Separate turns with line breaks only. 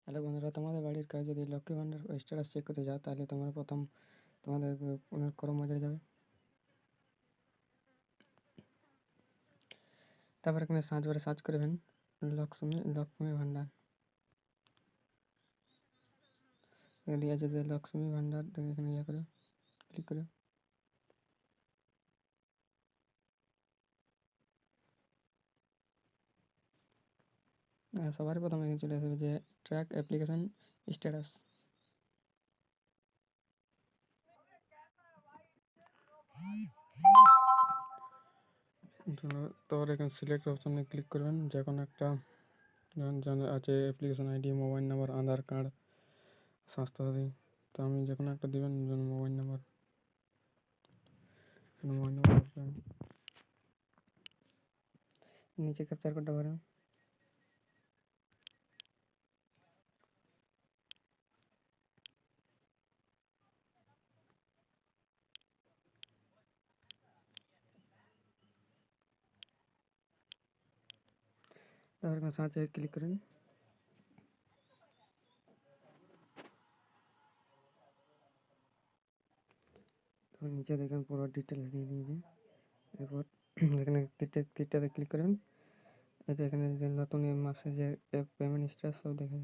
Hello বন্ধুরা, তোমাদের বাড়ির কাছে যদি লক্ষ্মী ভাণ্ডার স্ট্যাটাস চেক করতে যাও, তাহলে তোমরা প্রথম তোমাদের ক্রোম বাজারে যাবে। তারপর এখানে সার্চ বারে সার্চ করবেন লক্ষ্মী ভাণ্ডার। এখানে আছে যে লক্ষ্মী ভাণ্ডার, তো এখানে করে ক্লিক করে সবার প্রথমে এখানে চলে আসবে যে ট্র্যাক অ্যাপ্লিকেশন স্ট্যাটাস। তারপর এখানে সিলেক্ট অপশনে ক্লিক করবেন, যে কোনো একটা আছে অ্যাপ্লিকেশন আইডি, মোবাইল নাম্বার, আধার কার্ড, স্বাস্থ্যসাথী। তো আমি যে কোনো একটা দেবেন, মোবাইল নাম্বার নিচে ক্যাপচার করতে পারেন। তারপর এখানে সার্চে ক্লিক করেন। তারপর নিচে দেখেন পুরো ডিটেলস দিয়ে দিয়েছে। এরপর এখানে তিনটাতে ক্লিক করবেন। এই যে এখানে যে নতুন মাসে যে পেমেন্ট স্ট্যাটাস সব দেখে